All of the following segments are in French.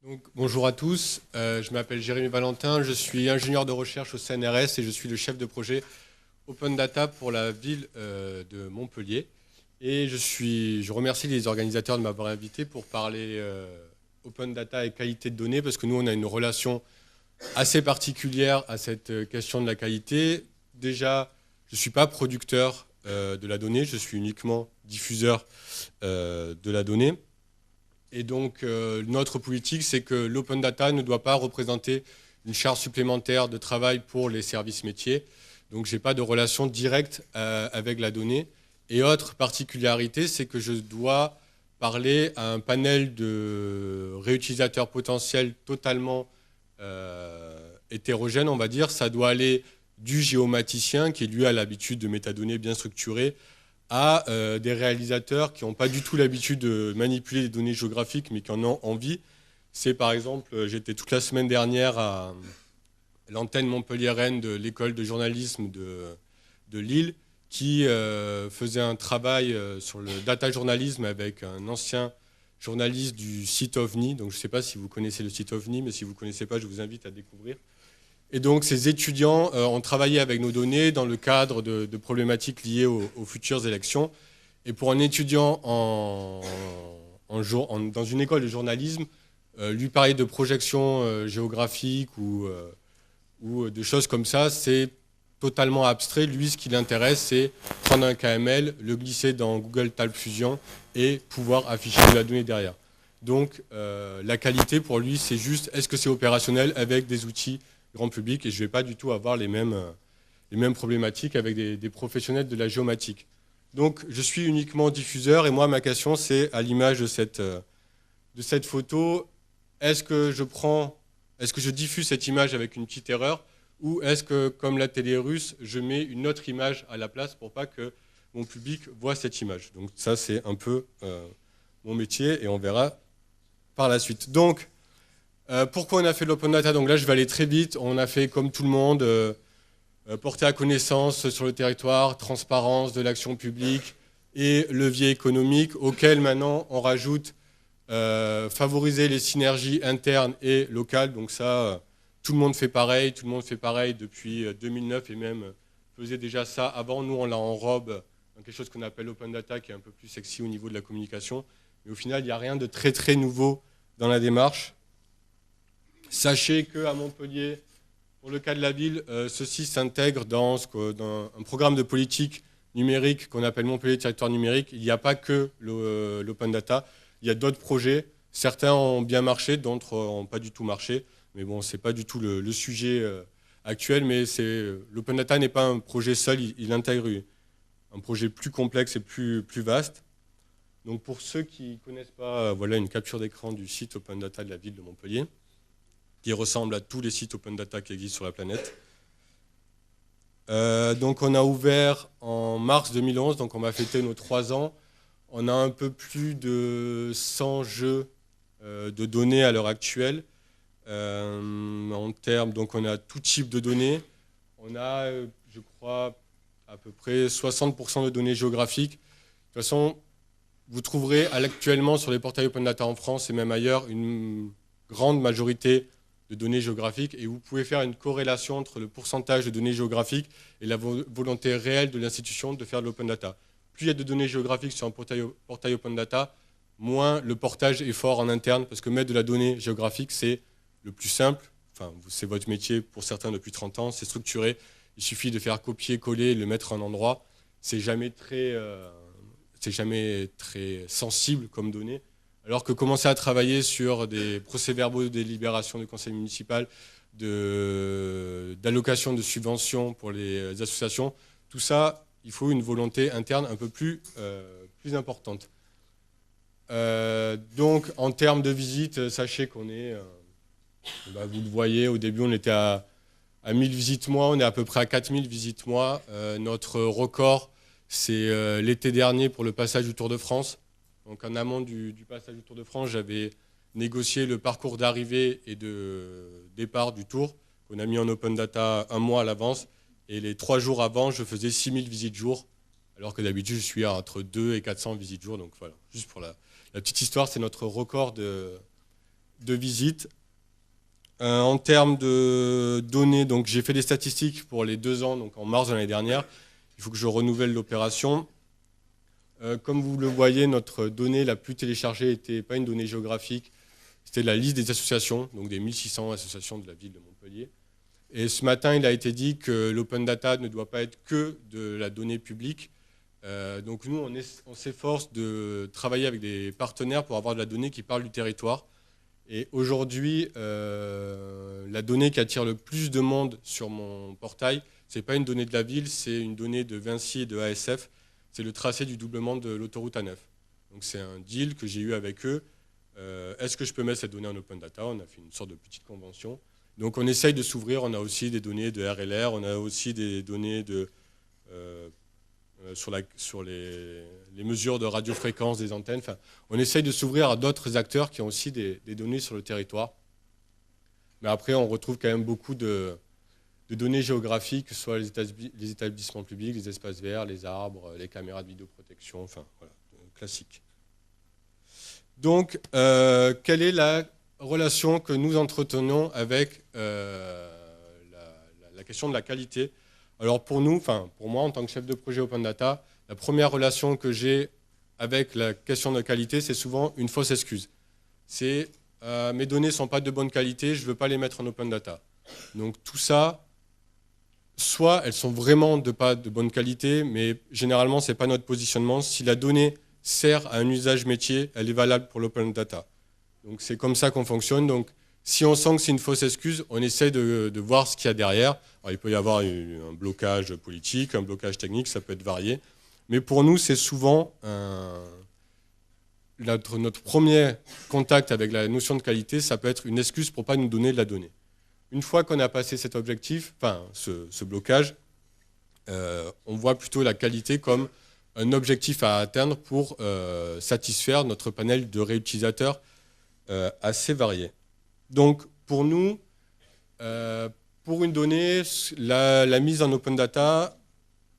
Donc, bonjour à tous, je m'appelle Jérémy Valentin, je suis ingénieur de recherche au CNRS et je suis le chef de projet Open Data pour la ville de Montpellier. Et je remercie les organisateurs de m'avoir invité pour parler Open Data et qualité de données, parce que nous, on a une relation assez particulière à cette question de la qualité. Déjà, je ne suis pas producteur de la donnée, je suis uniquement diffuseur de la donnée. Et donc, notre politique, c'est que l'open data ne doit pas représenter une charge supplémentaire de travail pour les services métiers. Donc, je n'ai pas de relation directe avec la donnée. Et autre particularité, c'est que je dois parler à un panel de réutilisateurs potentiels totalement hétérogène, on va dire. Ça doit aller du géomaticien, qui lui a l'habitude de métadonnées bien structurées, à des réalisateurs qui n'ont pas du tout l'habitude de manipuler les données géographiques, mais qui en ont envie. C'est par exemple, j'étais toute la semaine dernière à l'antenne montpelliéraine de l'école de journalisme de Lille, qui faisait un travail sur le data journalisme avec un ancien journaliste du site OVNI. Donc je ne sais pas si vous connaissez le site OVNI, mais si vous ne connaissez pas, je vous invite à découvrir. Et donc, ces étudiants ont travaillé avec nos données dans le cadre de problématiques liées aux futures élections. Et pour un étudiant dans une école de journalisme, lui parler de projection géographique ou de choses comme ça, c'est totalement abstrait. Lui, ce qui l'intéresse, c'est prendre un KML, le glisser dans Google Talk Fusion et pouvoir afficher de la donnée derrière. Donc, la qualité, pour lui, c'est juste, est-ce que c'est opérationnel avec des outils grand public, et je ne vais pas du tout avoir les mêmes problématiques avec des professionnels de la géomatique. Donc, je suis uniquement diffuseur, et moi, ma question, c'est, à l'image de cette photo, est-ce que je diffuse cette image avec une petite erreur, ou est-ce que, comme la télé russe, je mets une autre image à la place pour pas que mon public voit cette image. Donc ça, c'est un peu mon métier, et on verra par la suite. Donc, pourquoi on a fait l'open data? Donc là, je vais aller très vite. On a fait, comme tout le monde, porter à connaissance sur le territoire, transparence de l'action publique et levier économique, auquel maintenant on rajoute favoriser les synergies internes et locales. Donc ça, tout le monde fait pareil. Tout le monde fait pareil depuis 2009 et même faisait déjà ça avant. Nous, on l'a enrobe dans quelque chose qu'on appelle l'open data, qui est un peu plus sexy au niveau de la communication. Mais au final, il n'y a rien de très, très nouveau dans la démarche. Sachez qu'à Montpellier, pour le cas de la ville, ceci s'intègre dans un programme de politique numérique qu'on appelle Montpellier Territoire Numérique. Il n'y a pas que l'open data, il y a d'autres projets. Certains ont bien marché, d'autres n'ont pas du tout marché. Mais bon, ce n'est pas du tout le sujet actuel, mais l'open data n'est pas un projet seul, il intègre un projet plus complexe et plus vaste. Donc pour ceux qui ne connaissent pas, voilà une capture d'écran du site open data de la ville de Montpellier, qui ressemble à tous les sites open data qui existent sur la planète. Donc on a ouvert en mars 2011, donc on va fêter nos 3 ans. On a un peu plus de 100 jeux de données à l'heure actuelle. En termes, donc on a tout type de données. On a, je crois, à peu près 60% de données géographiques. De toute façon, vous trouverez actuellement sur les portails open data en France et même ailleurs une grande majorité de données géographiques, et vous pouvez faire une corrélation entre le pourcentage de données géographiques et la volonté réelle de l'institution de faire de l'open data. Plus il y a de données géographiques sur un portail open data, moins le portage est fort en interne, parce que mettre de la donnée géographique, c'est le plus simple. Enfin, c'est votre métier pour certains depuis 30 ans, c'est structuré. Il suffit de faire copier-coller, le mettre à un endroit. C'est jamais très sensible comme données. Alors que commencer à travailler sur des procès-verbaux de délibération du conseil municipal, d'allocation de subventions pour les associations, tout ça, il faut une volonté interne un peu plus importante. Donc, en termes de visites, sachez qu'on est, vous le voyez, au début, on était à 1000 visites mois, on est à peu près à 4000 visites mois. Notre record, c'est l'été dernier pour le passage du Tour de France. Donc en amont du passage du Tour de France, j'avais négocié le parcours d'arrivée et de départ du Tour, qu'on a mis en open data 1 mois à l'avance. Et les 3 jours avant, je faisais 6000 visites jour, alors que d'habitude, je suis entre 2 et 400 visites jour. Donc voilà, juste pour la petite histoire, c'est notre record de visite. En termes de données, donc j'ai fait des statistiques pour les 2 ans, donc en mars de l'année dernière. Il faut que je renouvelle l'opération. Comme vous le voyez, notre donnée la plus téléchargée n'était pas une donnée géographique, c'était la liste des associations, donc des 1600 associations de la ville de Montpellier. Et ce matin, il a été dit que l'open data ne doit pas être que de la donnée publique. Donc nous, on s'efforce de travailler avec des partenaires pour avoir de la donnée qui parle du territoire. Et aujourd'hui, la donnée qui attire le plus de monde sur mon portail, ce n'est pas une donnée de la ville, c'est une donnée de Vinci et de ASF. C'est le tracé du doublement de l'autoroute A9. Donc c'est un deal que j'ai eu avec eux. Est-ce que je peux mettre cette donnée en open data? On a fait une sorte de petite convention. Donc on essaye de s'ouvrir. On a aussi des données de RLR, on a aussi des données sur les mesures de radiofréquence des antennes. Enfin, on essaye de s'ouvrir à d'autres acteurs qui ont aussi des données sur le territoire. Mais après, on retrouve quand même beaucoup de données géographiques, que ce soit les établissements publics, les espaces verts, les arbres, les caméras de vidéoprotection, enfin voilà, classique. Donc, quelle est la relation que nous entretenons avec la question de la qualité? Alors pour nous, enfin pour moi en tant que chef de projet Open Data, la première relation que j'ai avec la question de qualité, c'est souvent une fausse excuse. C'est mes données ne sont pas de bonne qualité, je ne veux pas les mettre en Open Data. Donc tout ça, soit elles sont vraiment pas de bonne qualité, mais généralement ce n'est pas notre positionnement. Si la donnée sert à un usage métier, elle est valable pour l'Open Data. Donc c'est comme ça qu'on fonctionne. Donc si on sent que c'est une fausse excuse, on essaie de voir ce qu'il y a derrière. Alors, il peut y avoir un blocage politique, un blocage technique, ça peut être varié. Mais pour nous, c'est souvent notre premier contact avec la notion de qualité, ça peut être une excuse pour ne pas nous donner de la donnée. Une fois qu'on a passé cet objectif, enfin ce blocage, on voit plutôt la qualité comme un objectif à atteindre pour satisfaire notre panel de réutilisateurs assez varié. Donc, pour nous, pour une donnée, la mise en open data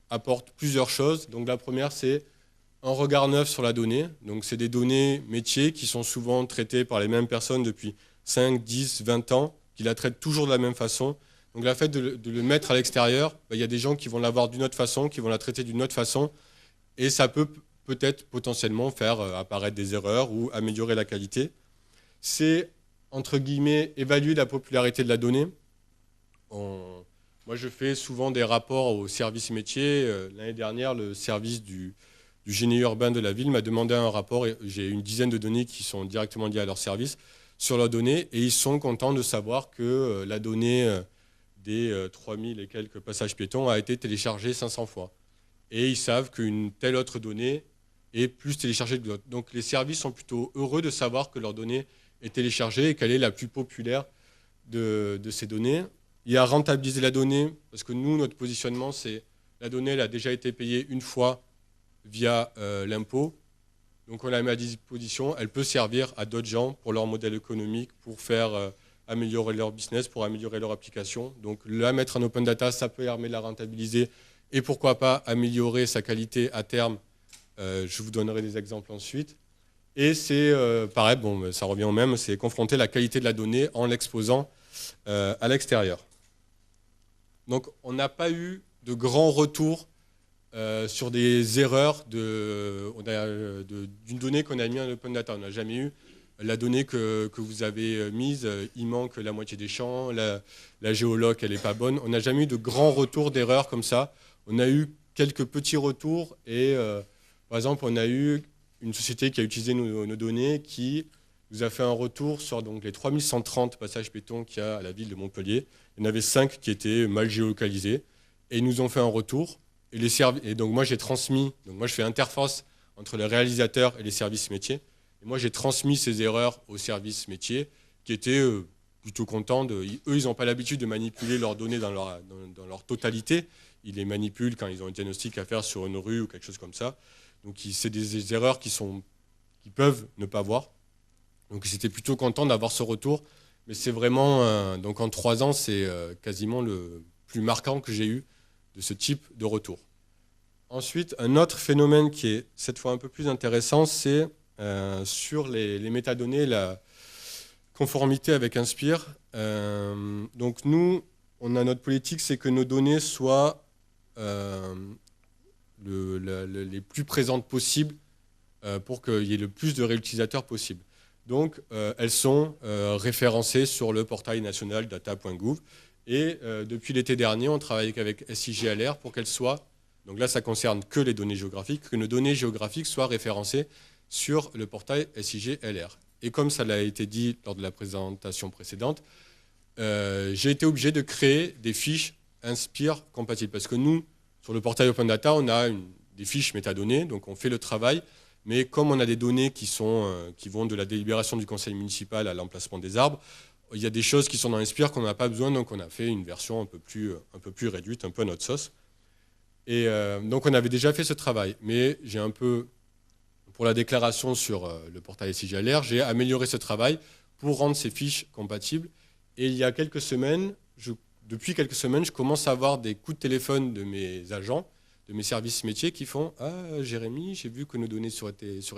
apporte plusieurs choses. Donc, la première, c'est un regard neuf sur la donnée. Donc, c'est des données métiers qui sont souvent traitées par les mêmes personnes depuis 5, 10, 20 ans, qui la traitent toujours de la même façon. Donc, le fait de le mettre à l'extérieur, il y a des gens qui vont l'avoir d'une autre façon, qui vont la traiter d'une autre façon, et ça peut peut-être potentiellement faire apparaître des erreurs ou améliorer la qualité. C'est, entre guillemets, évaluer la popularité de la donnée. Moi, je fais souvent des rapports aux services métiers. L'année dernière, le service du génie urbain de la ville m'a demandé un rapport. J'ai une dizaine de données qui sont directement liées à leur service sur leurs données. Et ils sont contents de savoir que la donnée des 3000 et quelques passages piétons a été téléchargée 500 fois. Et ils savent qu'une telle autre donnée est plus téléchargée que l'autre. Donc les services sont plutôt heureux de savoir que leur donnée est téléchargée et quelle est la plus populaire de ces données. Il y a rentabiliser la donnée, parce que nous, notre positionnement, c'est la donnée, elle a déjà été payée une fois via l'impôt. Donc on la met à disposition, elle peut servir à d'autres gens pour leur modèle économique, pour faire améliorer leur business, pour améliorer leur application. Donc la mettre en open data, ça peut permettre de la rentabiliser et pourquoi pas améliorer sa qualité à terme. Je vous donnerai des exemples ensuite. Et c'est pareil, bon, ça revient au même, c'est confronter la qualité de la donnée en l'exposant à l'extérieur. Donc on n'a pas eu de grands retours sur des erreurs d'une donnée qu'on a mis en open data. On n'a jamais eu la donnée que vous avez mise, il manque la moitié des champs, la géoloc, elle n'est pas bonne. On n'a jamais eu de grands retours d'erreurs comme ça. On a eu quelques petits retours et par exemple, on a eu une société qui a utilisé nos données qui nous a fait un retour sur donc, les 3130 passages piétons qu'il y a à la ville de Montpellier. Il y en avait 5 qui étaient mal géolocalisés et ils nous ont fait un retour. Et donc moi j'ai transmis, donc moi je fais interface entre les réalisateurs et les services métiers. Et moi j'ai transmis ces erreurs aux services métiers qui étaient plutôt contents. Eux, ils n'ont pas l'habitude de manipuler leurs données dans leur totalité. Ils les manipulent quand ils ont un diagnostic à faire sur une rue ou quelque chose comme ça. Donc c'est des erreurs qui peuvent ne pas voir. Donc ils étaient plutôt contents d'avoir ce retour. Mais c'est vraiment, donc en 3 ans, c'est quasiment le plus marquant que j'ai eu de ce type de retour. Ensuite, un autre phénomène qui est cette fois un peu plus intéressant, c'est sur les métadonnées, conformité avec Inspire. Donc nous, on a notre politique, c'est que nos données soient les plus présentes possibles pour qu'il y ait le plus de réutilisateurs possible. Donc elles sont référencées sur le portail national data.gouv. Et depuis l'été dernier, on travaille avec SIGLR pour qu'elles soient, donc là ça concerne que les données géographiques, que nos données géographiques soient référencées sur le portail SIGLR. Et comme ça l'a été dit lors de la présentation précédente, j'ai été obligé de créer des fiches Inspire compatibles. Parce que nous, sur le portail Open Data, on a des fiches métadonnées, donc on fait le travail. Mais comme on a des données qui vont de la délibération du conseil municipal à l'emplacement des arbres, il y a des choses qui sont dans Inspire qu'on n'a pas besoin, donc on a fait une version un peu plus réduite, un peu à notre sauce. Et donc on avait déjà fait ce travail. Mais j'ai un peu, pour la déclaration sur le portail SIGLR, j'ai amélioré ce travail pour rendre ces fiches compatibles. Et il y a quelques semaines, depuis quelques semaines, je commence à avoir des coups de téléphone de mes agents, de mes services métiers qui font « Ah, Jérémy, j'ai vu que nos données sur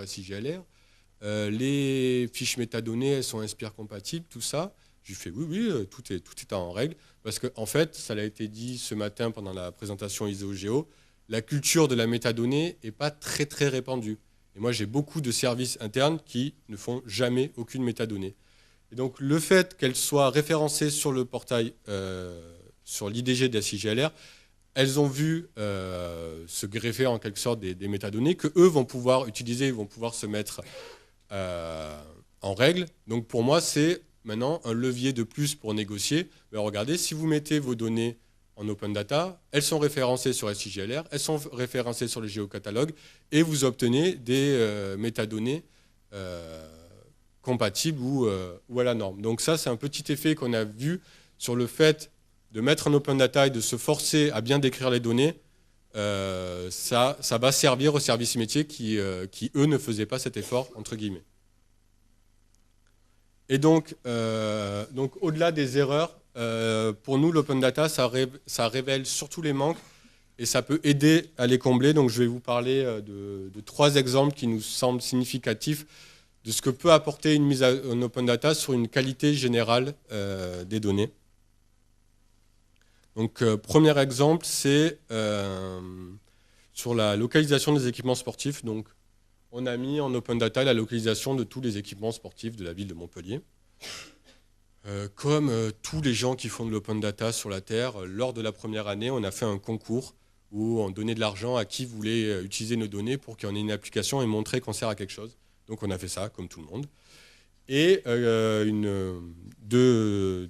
SIGLR, les fiches métadonnées, elles sont Inspire compatibles, tout ça. » Je lui fais « Oui, tout est en règle. » Parce qu'en fait, ça a été dit ce matin pendant la présentation ISO-Géo, la culture de la métadonnée n'est pas très, très répandue. Et moi, j'ai beaucoup de services internes qui ne font jamais aucune métadonnée. Et donc, le fait qu'elles soient référencées sur le portail, sur l'IDG de la SIGLR, elles ont vu se greffer en quelque sorte des métadonnées qu'eux vont pouvoir utiliser, vont pouvoir se mettre en règle. Donc, pour moi, c'est maintenant un levier de plus pour négocier. Mais regardez, si vous mettez vos données en open data, elles sont référencées sur SIGLR, elles sont référencées sur le géocatalogue et vous obtenez des métadonnées compatibles ou à la norme. Donc ça, c'est un petit effet qu'on a vu sur le fait de mettre en open data et de se forcer à bien décrire les données. Ça va servir aux services métiers qui, eux, ne faisaient pas cet effort, entre guillemets. Et donc au-delà des erreurs, pour nous, l'open data, ça révèle surtout les manques et ça peut aider à les combler. Donc je vais vous parler de 3 exemples qui nous semblent significatifs de ce que peut apporter une mise en open data sur une qualité générale des données. Donc premier exemple, c'est sur la localisation des équipements sportifs. Donc on a mis en open data la localisation de tous les équipements sportifs de la ville de Montpellier. Comme tous les gens qui font de l'open data sur la Terre, lors de la première année, on a fait un concours où on donnait de l'argent à qui voulait utiliser nos données pour qu'il y en ait une application et montrer qu'on sert à quelque chose. Donc on a fait ça, comme tout le monde. Et deux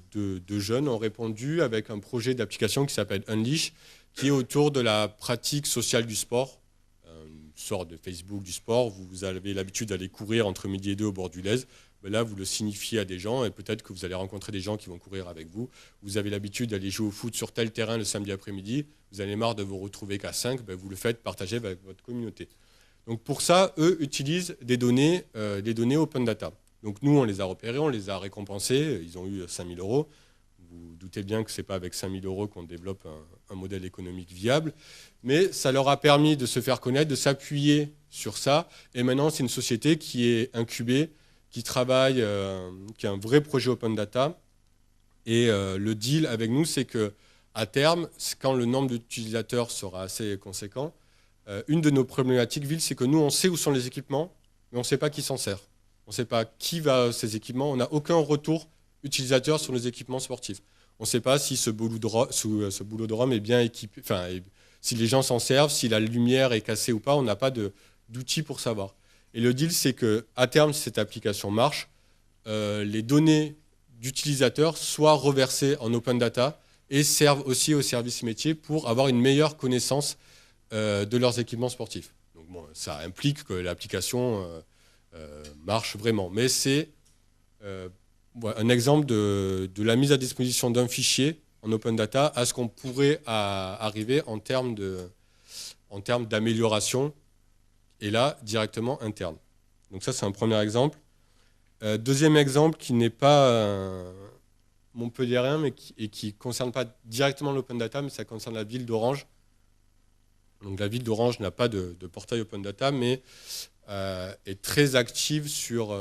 jeunes ont répondu avec un projet d'application qui s'appelle Unleash, qui est autour de la pratique sociale du sport, une sorte de Facebook du sport. Vous avez l'habitude d'aller courir entre midi et 2 au bord du Lez. Ben là, vous le signifiez à des gens et peut-être que vous allez rencontrer des gens qui vont courir avec vous. Vous avez l'habitude d'aller jouer au foot sur tel terrain le samedi après-midi. Vous en avez marre de vous retrouver qu'à 5, ben vous le faites partager avec votre communauté. Donc pour ça, eux utilisent des données open data. Donc nous, on les a repérés, on les a récompensés. Ils ont eu 5 000 €. Vous doutez bien que ce n'est pas avec 5 000 € qu'on développe un modèle économique viable. Mais ça leur a permis de se faire connaître, de s'appuyer sur ça. Et maintenant, c'est une société qui est incubée, qui travaille, qui a un vrai projet open data. Et le deal avec nous, c'est qu'à terme, quand le nombre d'utilisateurs sera assez conséquent, une de nos problématiques villes, c'est que nous, on sait où sont les équipements, mais on ne sait pas qui s'en sert. On ne sait pas qui va à ces équipements. On n'a aucun retour utilisateur sur les équipements sportifs. On ne sait pas si ce boulodrome est bien équipé, enfin, si les gens s'en servent, si la lumière est cassée ou pas. On n'a pas d'outils pour savoir. Et le deal, c'est qu'à terme, si cette application marche, les données d'utilisateurs soient reversées en open data et servent aussi aux services métiers pour avoir une meilleure connaissance de leurs équipements sportifs. Donc bon, ça implique que l'application marche vraiment. Mais c'est un exemple de la mise à disposition d'un fichier en open data à ce qu'on pourrait arriver en termes d'amélioration, et là, directement interne. Donc ça, c'est un premier exemple. Deuxième exemple qui n'est pas montpelliérain, mais qui ne concerne pas directement l'open data, mais ça concerne la ville d'Orange. Donc la ville d'Orange n'a pas de portail open data, mais est très active sur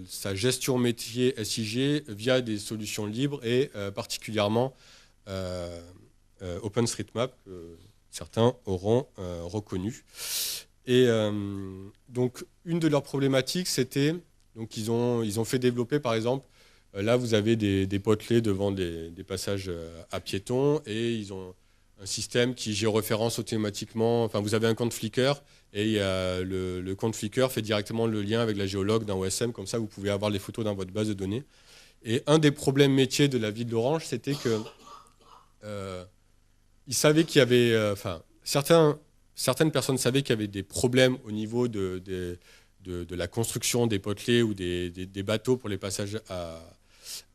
sa gestion métier SIG via des solutions libres et particulièrement OpenStreetMap, que certains auront reconnu. Et donc une de leurs problématiques, c'était, donc ils ont fait développer par exemple, là vous avez des potelets devant des passages à piétons et ils ont un système qui géoréférence automatiquement, enfin vous avez un compte Flickr et le compte Flickr fait directement le lien avec la géologue d'un OSM, comme ça vous pouvez avoir les photos dans votre base de données. Et un des problèmes métiers de la ville d'Orange, c'était que ils savaient qu'il y avait, certaines personnes savaient qu'il y avait des problèmes au niveau de la construction des potelets ou des bateaux pour les passages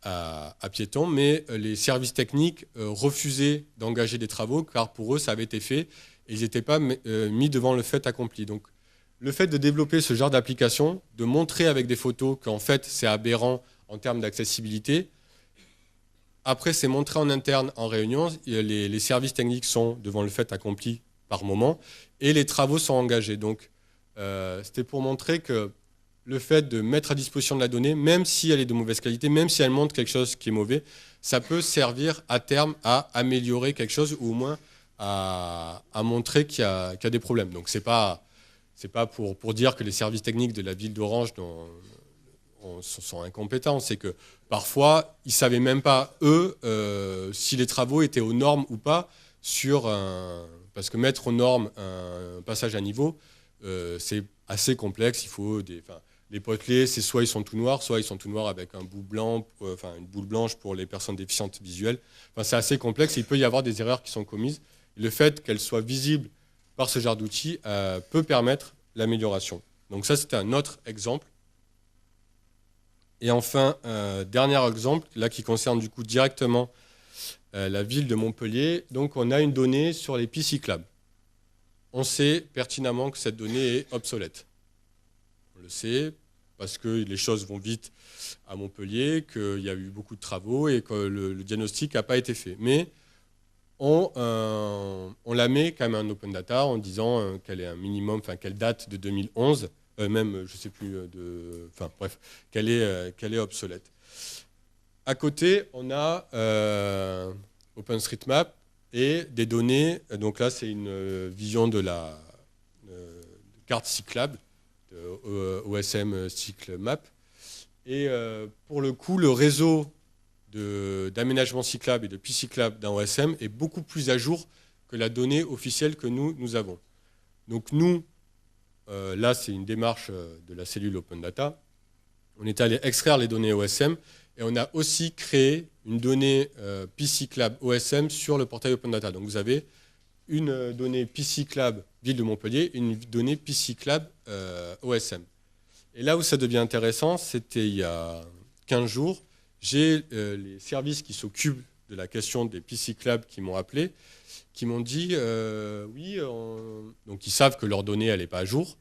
à piétons, mais les services techniques refusaient d'engager des travaux car pour eux ça avait été fait et ils n'étaient pas mis devant le fait accompli. Donc le fait de développer ce genre d'application, de montrer avec des photos qu'en fait c'est aberrant en termes d'accessibilité, après c'est montré en interne en réunion, les services techniques sont devant le fait accompli par moment et les travaux sont engagés. Donc c'était pour montrer que le fait de mettre à disposition de la donnée, même si elle est de mauvaise qualité, même si elle montre quelque chose qui est mauvais, ça peut servir à terme à améliorer quelque chose ou au moins à montrer qu'il y a des problèmes. Donc c'est pas pour dire que les services techniques de la ville d'Orange sont incompétents, c'est que parfois ils ne savaient même pas, eux, si les travaux étaient aux normes ou pas, parce que mettre aux normes un passage à niveau, c'est assez complexe. Il faut les potelets, c'est soit ils sont tout noirs, soit ils sont tout noirs avec un bout blanc, une boule blanche pour les personnes déficientes visuelles. Enfin, c'est assez complexe. Il peut y avoir des erreurs qui sont commises. Le fait qu'elles soient visibles par ce genre d'outils peut permettre l'amélioration. Donc ça, c'était un autre exemple. Et enfin, dernier exemple, là qui concerne du coup directement la ville de Montpellier. Donc on a une donnée sur les pistes cyclables. On sait pertinemment que cette donnée est obsolète. On le sait parce que les choses vont vite à Montpellier, qu'il y a eu beaucoup de travaux et que le diagnostic n'a pas été fait. Mais on la met quand même en open data en disant qu'elle est un minimum, qu'elle date de 2011, même, je ne sais plus, qu'elle est obsolète. À côté, on a OpenStreetMap et des données. Donc là, c'est une vision de la carte cyclable, OSM CycleMap. Et pour le coup, le réseau d'aménagement cyclable et de pistes cyclables d'un OSM est beaucoup plus à jour que la donnée officielle que nous avons. Donc nous, là, c'est une démarche de la cellule Open Data. On est allé extraire les données OSM et on a aussi créé une donnée piste cyclable OSM sur le portail Open Data. Donc vous avez une donnée piste cyclable ville de Montpellier, une donnée piste cyclable OSM. Et là où ça devient intéressant, c'était il y a 15 jours, j'ai les services qui s'occupent de la question des pistes cyclables qui m'ont appelé, qui m'ont dit oui, donc ils savent que leur donnée elle n'est pas à jour.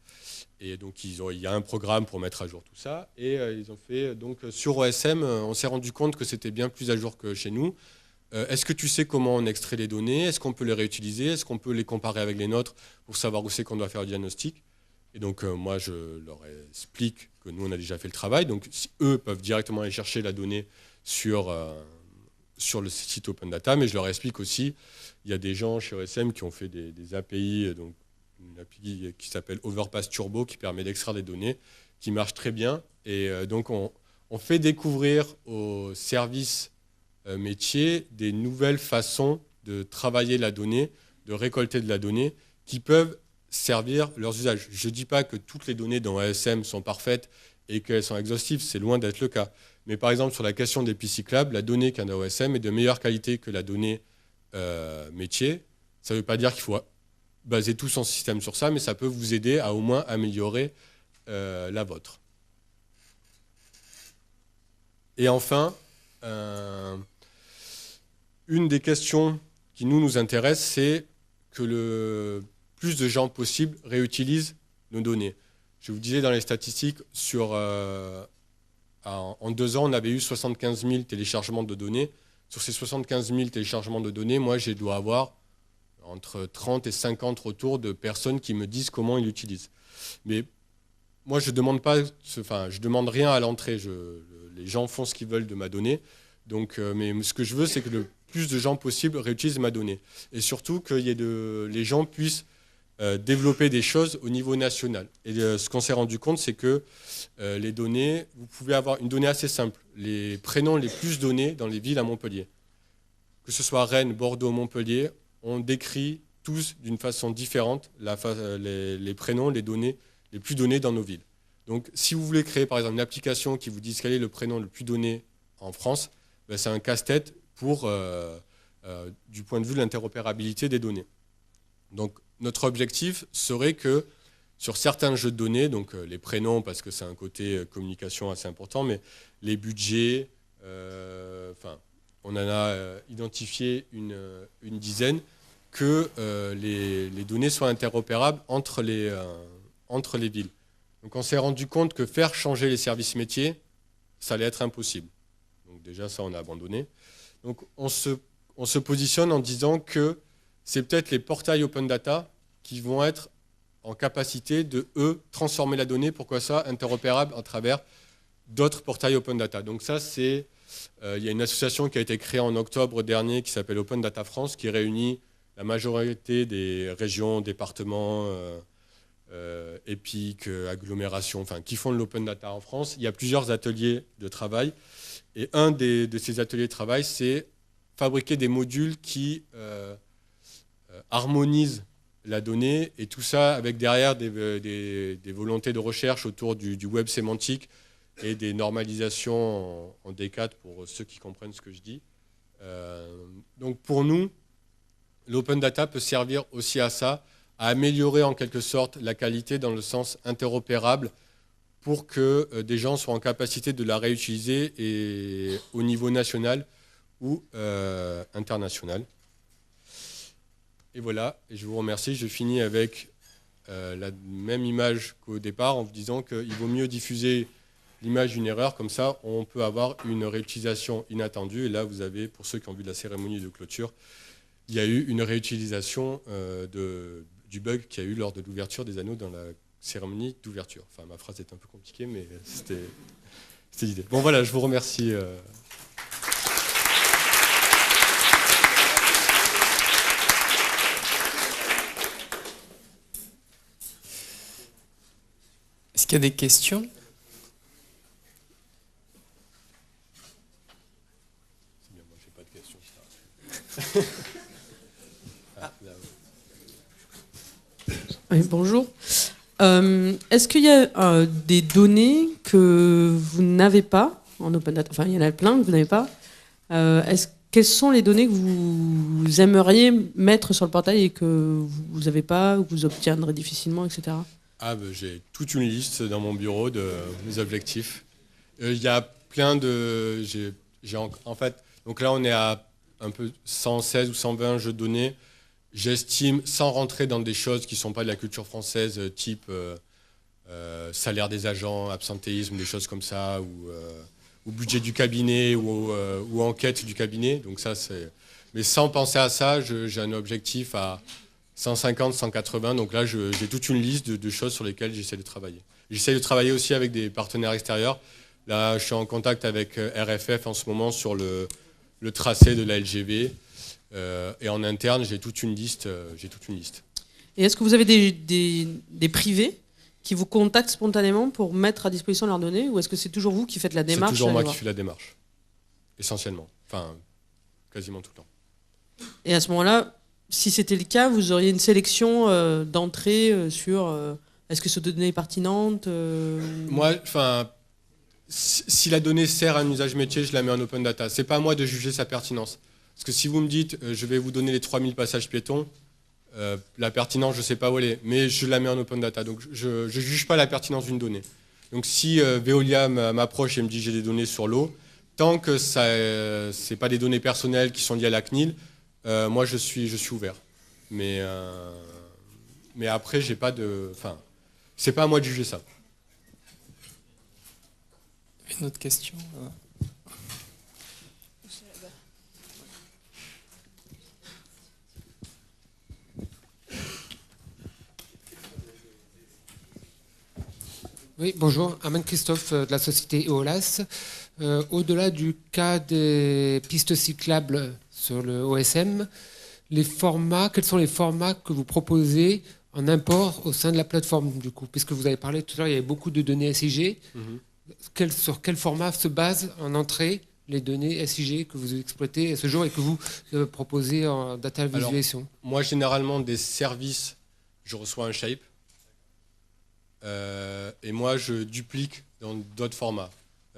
Et donc, il y a un programme pour mettre à jour tout ça. Et ils ont fait, donc, sur OSM, on s'est rendu compte que c'était bien plus à jour que chez nous. Est-ce que tu sais comment on extrait les données? Est-ce qu'on peut les réutiliser? Est-ce qu'on peut les comparer avec les nôtres pour savoir où c'est qu'on doit faire le diagnostic? Et donc, moi, je leur explique que nous, on a déjà fait le travail. Donc, si eux peuvent directement aller chercher la donnée sur le site Open Data. Mais je leur explique aussi, il y a des gens chez OSM qui ont fait des API, donc, une API qui s'appelle Overpass Turbo qui permet d'extraire des données, qui marche très bien. Et donc, on fait découvrir aux services métiers des nouvelles façons de travailler la donnée, de récolter de la donnée, qui peuvent servir leurs usages. Je ne dis pas que toutes les données dans ASM sont parfaites et qu'elles sont exhaustives, c'est loin d'être le cas. Mais par exemple, sur la question des pistes cyclables, la donnée qu'un OSM est de meilleure qualité que la donnée métier. Ça ne veut pas dire qu'il faut baser tout son système sur ça, mais ça peut vous aider à au moins améliorer la vôtre. Et enfin, une des questions qui nous intéresse, c'est que le plus de gens possible réutilisent nos données. Je vous disais dans les statistiques, en 2 ans, on avait eu 75 000 téléchargements de données. Sur ces 75 000 téléchargements de données, moi, je dois avoir entre 30 et 50 retours de personnes qui me disent comment ils l'utilisent. Mais moi, je demande rien à l'entrée. Les gens font ce qu'ils veulent de ma donnée. Donc, mais ce que je veux, c'est que le plus de gens possible réutilisent ma donnée. Et surtout que les gens puissent développer des choses au niveau national. Et ce qu'on s'est rendu compte, c'est que les données, vous pouvez avoir une donnée assez simple. Les prénoms les plus donnés dans les villes à Montpellier, que ce soit Rennes, Bordeaux, Montpellier, on décrit tous d'une façon différente les prénoms, les données les plus données dans nos villes. Donc, si vous voulez créer, par exemple, une application qui vous dise quel est le prénom le plus donné en France, ben, c'est un casse-tête du point de vue de l'interopérabilité des données. Donc, notre objectif serait que sur certains jeux de données, donc les prénoms, parce que c'est un côté communication assez important, mais les budgets, on en a identifié une dizaine, que les données soient interopérables entre les villes. Donc on s'est rendu compte que faire changer les services métiers, ça allait être impossible. Donc déjà, ça, on a abandonné. Donc on se positionne en disant que c'est peut-être les portails open data qui vont être en capacité de, transformer la donnée pour que ça soit interopérable à travers d'autres portails open data. Donc ça, il y a une association qui a été créée en octobre dernier qui s'appelle Open Data France, qui réunit la majorité des régions, départements, EPIC, agglomérations, qui font de l'open data en France. Il y a plusieurs ateliers de travail. Et un de ces ateliers de travail, c'est fabriquer des modules qui harmonisent la donnée, et tout ça avec derrière des volontés de recherche autour du web sémantique et des normalisations en D4 pour ceux qui comprennent ce que je dis. Donc pour nous, l'open data peut servir aussi à ça, à améliorer en quelque sorte la qualité dans le sens interopérable pour que des gens soient en capacité de la réutiliser et au niveau national ou international. Et voilà, et je vous remercie. Je finis avec la même image qu'au départ en vous disant qu'il vaut mieux diffuser l'image d'une erreur, comme ça on peut avoir une réutilisation inattendue. Et là, vous avez, pour ceux qui ont vu la cérémonie de clôture, il y a eu une réutilisation du bug qu'il y a eu lors de l'ouverture des anneaux dans la cérémonie d'ouverture. Enfin, ma phrase est un peu compliquée, mais c'était l'idée. Bon voilà, je vous remercie. Est-ce qu'il y a des questions ? C'est bien, moi j'ai pas de questions. Oui, bonjour. Est-ce qu'il y a des données que vous n'avez pas en open data? Enfin, il y en a plein que vous n'avez pas. Quelles sont les données que vous aimeriez mettre sur le portail et que vous n'avez pas, ou que vous obtiendrez difficilement, etc. J'ai toute une liste dans mon bureau de mes objectifs. Il y a plein de... en fait, donc là, on est à un peu 116 ou 120 jeux de données. J'estime, sans rentrer dans des choses qui ne sont pas de la culture française, type salaire des agents, absentéisme, des choses comme ça, ou budget du cabinet, ou enquête du cabinet. Donc ça, mais sans penser à ça, j'ai un objectif à 150, 180. Donc là, j'ai toute une liste de choses sur lesquelles j'essaie de travailler. J'essaie de travailler aussi avec des partenaires extérieurs. Là, je suis en contact avec RFF en ce moment sur le tracé de la LGV. Et en interne, j'ai toute une liste. Et est-ce que vous avez des privés qui vous contactent spontanément pour mettre à disposition leurs données, ou est-ce que c'est toujours vous qui faites la démarche? C'est toujours moi qui fais la démarche, essentiellement. Enfin, quasiment tout le temps. Et à ce moment-là, si c'était le cas, vous auriez une sélection d'entrée sur est-ce que cette donnée est pertinente Moi, si la donnée sert à un usage métier, je la mets en open data. C'est pas à moi de juger sa pertinence. Parce que si vous me dites, je vais vous donner les 3000 passages piétons, la pertinence, je ne sais pas où elle est, mais je la mets en open data. Donc je ne juge pas la pertinence d'une donnée. Donc si Veolia m'approche et me dit j'ai des données sur l'eau, tant que ce n'est pas des données personnelles qui sont liées à la CNIL, moi je suis ouvert. Mais après, j'ai pas de... Enfin, c'est pas à moi de juger ça. Une autre question Oui, bonjour, Aman Christophe de la société EOLAS. Au-delà du cas des pistes cyclables sur le OSM, quels sont les formats que vous proposez en import au sein de la plateforme du coup? Puisque vous avez parlé tout à l'heure, il y avait beaucoup de données SIG. Sur quel format se basent en entrée les données SIG que vous exploitez à ce jour et que vous proposez en data visualisation? Alors, moi, généralement, des services, je reçois un shape. Et moi, je duplique dans d'autres formats.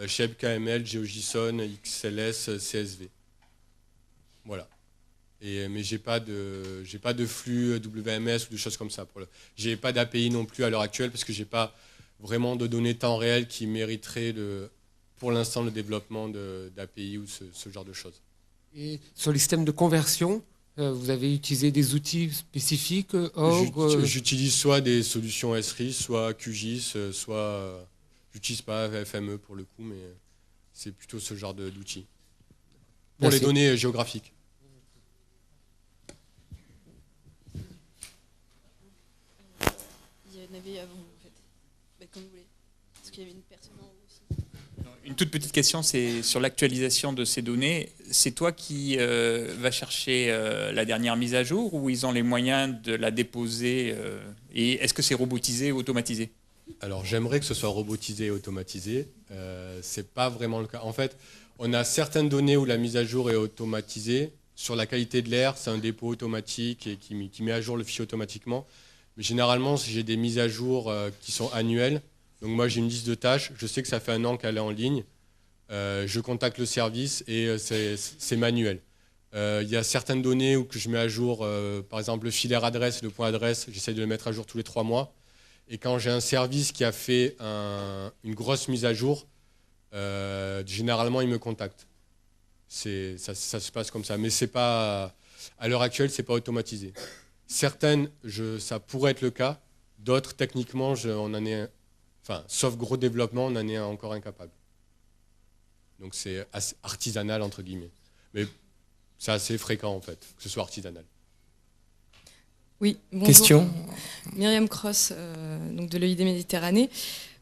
Shape KML, GeoJSON, XLS, CSV. Voilà. Mais j'ai pas de flux WMS ou de choses comme ça. J'ai pas d'API non plus à l'heure actuelle parce que j'ai pas vraiment de données temps réel qui mériteraient pour l'instant le développement d'API ou ce genre de choses. Et sur les systèmes de conversion, vous avez utilisé des outils spécifiques J'utilise soit des solutions SRI, soit QGIS, soit j'utilise pas FME pour le coup, mais c'est plutôt ce genre d'outils. Pour les données géographiques. Il y en avait avant, en fait. Bah, comme vous voulez. Parce qu'il y avait une personne en haut aussi. Une toute petite question, c'est sur l'actualisation de ces données. C'est toi qui vas chercher la dernière mise à jour ou ils ont les moyens de la déposer et est-ce que c'est robotisé ou automatisé? Alors j'aimerais que ce soit robotisé et automatisé. C'est pas vraiment le cas. En fait, on a certaines données où la mise à jour est automatisée. Sur la qualité de l'air, c'est un dépôt automatique et qui met à jour le fichier automatiquement. Mais généralement, si j'ai des mises à jour qui sont annuelles, donc moi j'ai une liste de tâches, je sais que ça fait un an qu'elle est en ligne, je contacte le service et c'est manuel. Il y a certaines données que je mets à jour, par exemple le filaire adresse, le point adresse, j'essaie de le mettre à jour tous les 3 mois. Et quand j'ai un service qui a fait une grosse mise à jour, généralement il me contacte. Ça se passe comme ça, mais c'est pas, à l'heure actuelle, c'est pas automatisé. Certaines, ça pourrait être le cas, d'autres, techniquement, on en est, sauf gros développement, on en est encore incapable. Donc c'est assez artisanal, entre guillemets. Mais c'est assez fréquent, en fait, que ce soit artisanal. Oui, bonjour. Question. Myriam Cross, donc de l'EID Méditerranée.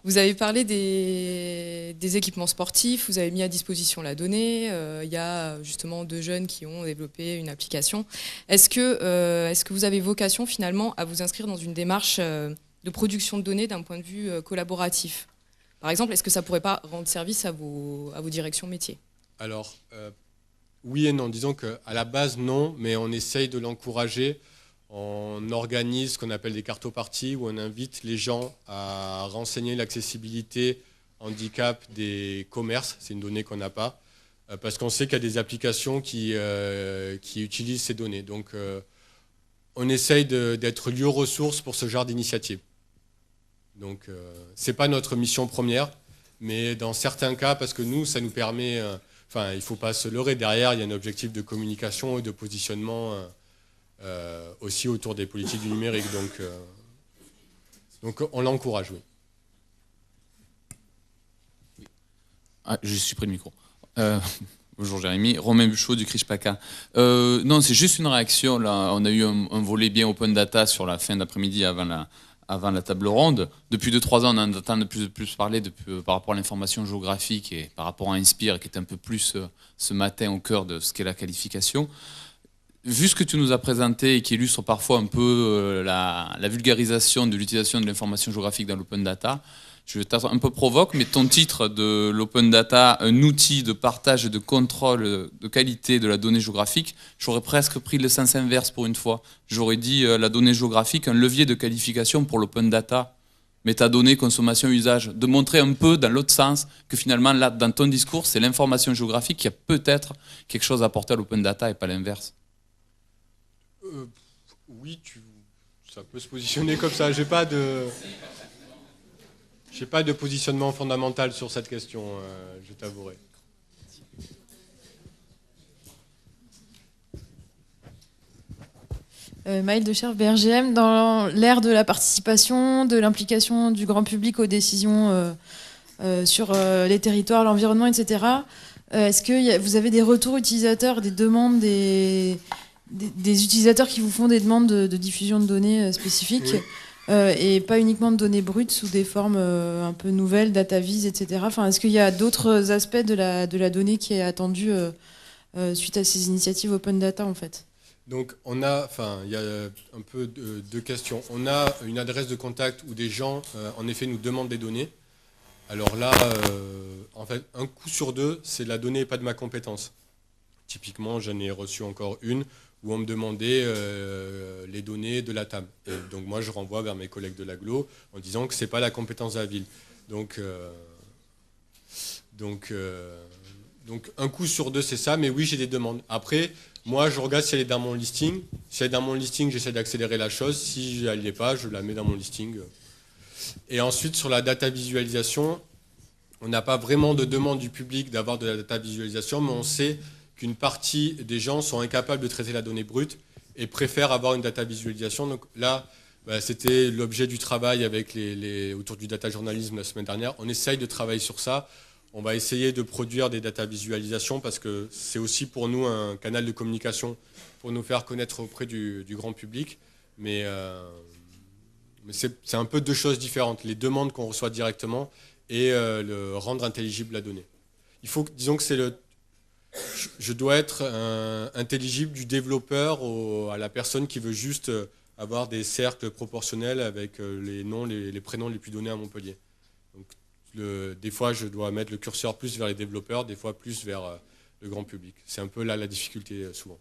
Vous avez parlé des équipements sportifs, vous avez mis à disposition la donnée. Il y a justement 2 jeunes qui ont développé une application. Est-ce que vous avez vocation finalement à vous inscrire dans une démarche de production de données d'un point de vue collaboratif? Par exemple, est-ce que ça ne pourrait pas rendre service à vos directions métiers? Alors, oui et non. Disons qu'à la base, non, mais on essaye de l'encourager. On organise ce qu'on appelle des cartoparties où on invite les gens à renseigner l'accessibilité handicap des commerces. C'est une donnée qu'on n'a pas, parce qu'on sait qu'il y a des applications qui utilisent ces données. Donc, on essaye d'être lieu ressource pour ce genre d'initiative. Donc, ce n'est pas notre mission première, mais dans certains cas, parce que nous, ça nous permet... il ne faut pas se leurrer. Derrière, il y a un objectif de communication et de positionnement... aussi autour des politiques du numérique. Donc on l'encourage, oui. Ah, je suis près du micro. Bonjour Jérémy, Romain Buchot du CRISPACA. Non, c'est juste une réaction. Là, on a eu un volet bien open data sur la fin d'après-midi avant la table ronde. Depuis 2-3 ans, on en entend de plus parler par rapport à l'information géographique et par rapport à Inspire, qui est un peu plus ce matin au cœur de ce qu'est la qualification. Vu ce que tu nous as présenté et qui illustre parfois un peu la vulgarisation de l'utilisation de l'information géographique dans l'open data, je vais être un peu provoque, mais ton titre de l'open data, un outil de partage et de contrôle de qualité de la donnée géographique, j'aurais presque pris le sens inverse pour une fois. J'aurais dit la donnée géographique, un levier de qualification pour l'open data, métadonnées, consommation, usage, de montrer un peu dans l'autre sens que finalement, là, dans ton discours, c'est l'information géographique qui a peut-être quelque chose à apporter à l'open data et pas l'inverse. Oui, ça peut se positionner comme ça. J'ai pas de positionnement fondamental sur cette question, je t'avouerai. Maëlle de Cherf, BRGM, dans l'ère de la participation, de l'implication du grand public aux décisions sur les territoires, l'environnement, etc., est-ce que vous avez des retours utilisateurs, des demandes des utilisateurs qui vous font des demandes de diffusion de données spécifiques? et pas uniquement de données brutes sous des formes un peu nouvelles, data vis, etc. Enfin, est-ce qu'il y a d'autres aspects de la donnée qui est attendue suite à ces initiatives open data en fait? Donc il y a un peu deux questions. On a une adresse de contact où des gens, en effet, nous demandent des données. Alors là, en fait, un coup sur deux, c'est la donnée n'est pas de ma compétence. Typiquement, j'en ai reçu encore une où on me demandait les données de la TAM. Et donc moi, je renvoie vers mes collègues de l'AGLO en disant que ce n'est pas la compétence de la ville. Donc un coup sur deux, c'est ça, mais oui, j'ai des demandes. Après, moi, je regarde si elle est dans mon listing. Si elle est dans mon listing, j'essaie d'accélérer la chose. Si elle n'y est pas, je la mets dans mon listing. Et ensuite, sur la data visualisation, on n'a pas vraiment de demande du public d'avoir de la data visualisation, mais on sait qu'une partie des gens sont incapables de traiter la donnée brute et préfèrent avoir une data visualisation. Donc là, c'était l'objet du travail avec autour du data journalisme la semaine dernière. On essaye de travailler sur ça. On va essayer de produire des data visualisations parce que c'est aussi pour nous un canal de communication pour nous faire connaître auprès du grand public. Mais c'est un peu deux choses différentes. Les demandes qu'on reçoit directement et le rendre intelligible la donnée. Disons que je dois être intelligible du développeur à la personne qui veut juste avoir des cercles proportionnels avec les noms, les prénoms les plus donnés à Montpellier. Donc, des fois, je dois mettre le curseur plus vers les développeurs, des fois plus vers le grand public. C'est un peu là la difficulté souvent.